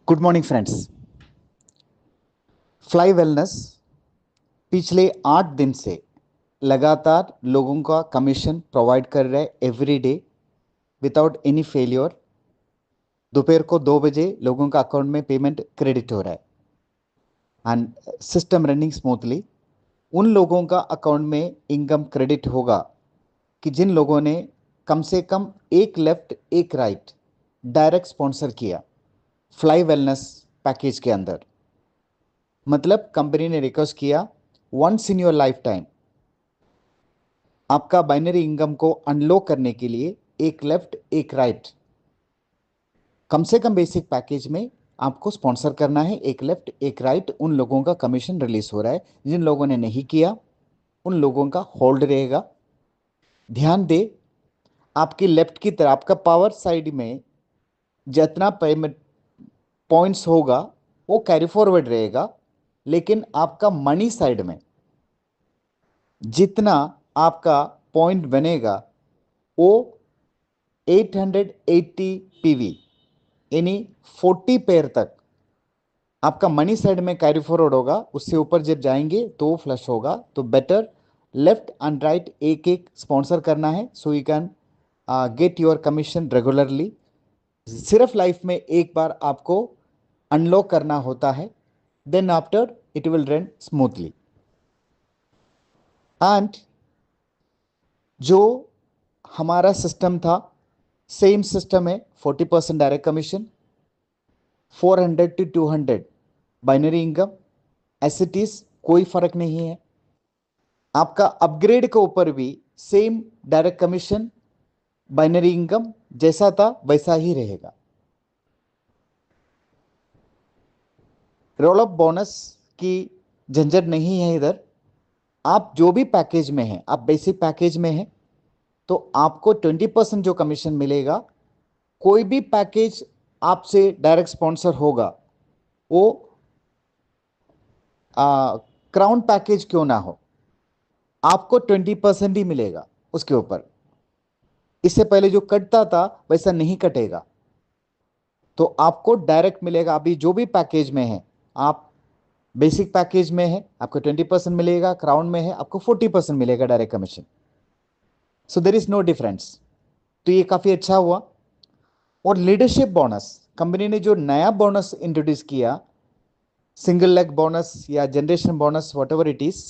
Good morning friends. Fly wellness पिछले 8 दिन से लगातार लोगों का कमीशन प्रोवाइड कर रहा है every day without any failure. दोपहर को 2 बजे लोगों का अकाउंट में पेमेंट क्रेडिट हो रहा है एंड सिस्टम रनिंग स्मूथली। उन लोगों का अकाउंट में इनकम क्रेडिट होगा कि जिन लोगों ने कम से कम एक लेफ्ट एक राइट डायरेक्ट स्पॉन्सर किया फ्लाई वेलनेस पैकेज के अंदर। मतलब कंपनी ने रिक्वेस्ट किया once in your life time आपका बाइनरी इनकम को अनलॉक करने के लिए एक लेफ्ट एक राइट कम से कम बेसिक पैकेज में आपको स्पॉन्सर करना है। एक लेफ्ट एक राइट उन लोगों का कमीशन रिलीज हो रहा है। जिन लोगों ने नहीं किया उन लोगों का होल्ड रहेगा। ध्यान दे, आपकी लेफ्ट की तरफ आपका पावर साइड में जितना पेमेंट पॉइंट्स होगा वो कैरी फॉरवर्ड रहेगा, लेकिन आपका मनी साइड में जितना आपका पॉइंट बनेगा वो 880 पीवी यानी 40 पेयर तक आपका मनी साइड में कैरी फॉरवर्ड होगा। उससे ऊपर जब जाएंगे तो वो फ्लश होगा। तो बेटर लेफ्ट एंड राइट एक एक स्पॉन्सर करना है so you can get your commission regularly. सिर्फ लाइफ में एक बार आपको अनलॉक करना होता है, then after it will run smoothly. And जो हमारा सिस्टम था सेम सिस्टम है। 40% direct commission, 400 to 200 binary income as it is, कोई फर्क नहीं है। आपका अपग्रेड के ऊपर भी same direct commission binary income जैसा था वैसा ही रहेगा। रोल अप बोनस की झंझट नहीं है इधर। आप जो भी पैकेज में हैं, आप बेसिक पैकेज में हैं तो आपको 20% जो कमीशन मिलेगा। कोई भी पैकेज आपसे डायरेक्ट स्पॉन्सर होगा वो क्राउन पैकेज क्यों ना हो, आपको 20% ही मिलेगा उसके ऊपर। इससे पहले जो कटता था वैसा नहीं कटेगा, तो आपको डायरेक्ट मिलेगा। अभी जो भी पैकेज में है, आप बेसिक पैकेज में है आपको 20% मिलेगा, क्राउन में है आपको 40% मिलेगा direct commission. So there is no difference. तो ये काफी अच्छा हुआ। और लीडरशिप बोनस, कंपनी ने जो नया बोनस इंट्रोड्यूस किया, सिंगल लेग बोनस या generation bonus whatever it is,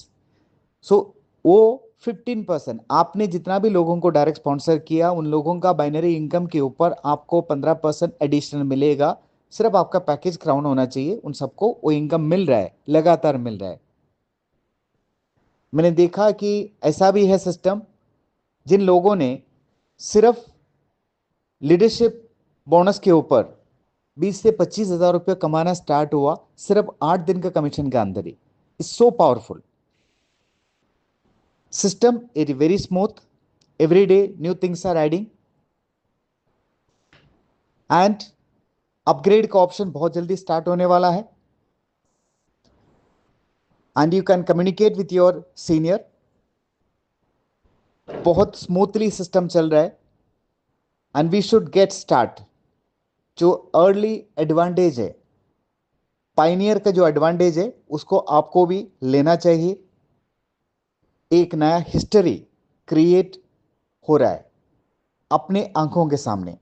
so वो 15% आपने जितना भी लोगों को डायरेक्ट स्पॉन्सर किया उन लोगों का बाइनरी इनकम के ऊपर आपको 15% एडिशनल मिलेगा। सिर्फ आपका पैकेज क्राउन होना चाहिए, उन सबको वो इनकम मिल रहा है, लगातार मिल रहा है। मैंने देखा कि ऐसा भी है सिस्टम, जिन लोगों ने सिर्फ लीडरशिप बोनस के ऊपर 20 से 25 हजार रुपये कमाना स्टार्ट हुआ सिर्फ 8 दिन का कमीशन के अंदर ही। Is so powerful system, it is very smooth. Every day new things are adding and upgrade का ऑप्शन बहुत जल्दी स्टार्ट होने वाला है and you can communicate with your senior. बहुत स्मूथली सिस्टम चल रहा है and we should get start. जो अर्ली एडवांटेज है, पाइनियर का जो एडवांटेज है उसको आपको भी लेना चाहिए। एक नया हिस्ट्री क्रिएट हो रहा है अपने आंखों के सामने।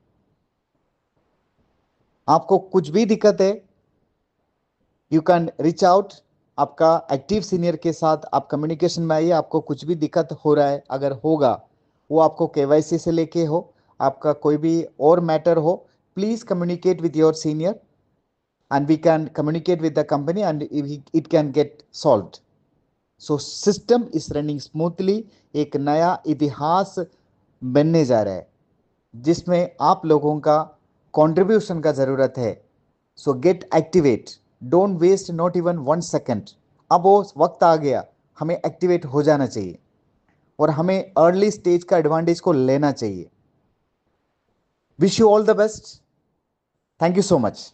आपको कुछ भी दिक्कत है यू कैन रीच आउट। आपका एक्टिव सीनियर के साथ आप कम्युनिकेशन में आइए। आपको कुछ भी दिक्कत हो रहा है, अगर होगा वो आपको केवाईसी से लेके हो, आपका कोई भी और मैटर हो, please communicate with your senior and we can communicate with the company and it can get solved. So system is running smoothly. एक नया इतिहास बनने जा रहा है जिसमें आप लोगों का कंट्रीब्यूशन का जरूरत है। So get activate, don't waste not even 1 second. अब वो वक्त आ गया, हमें एक्टिवेट हो जाना चाहिए और हमें अर्ली स्टेज का एडवांटेज को लेना चाहिए। Wish you all the best. Thank you so much.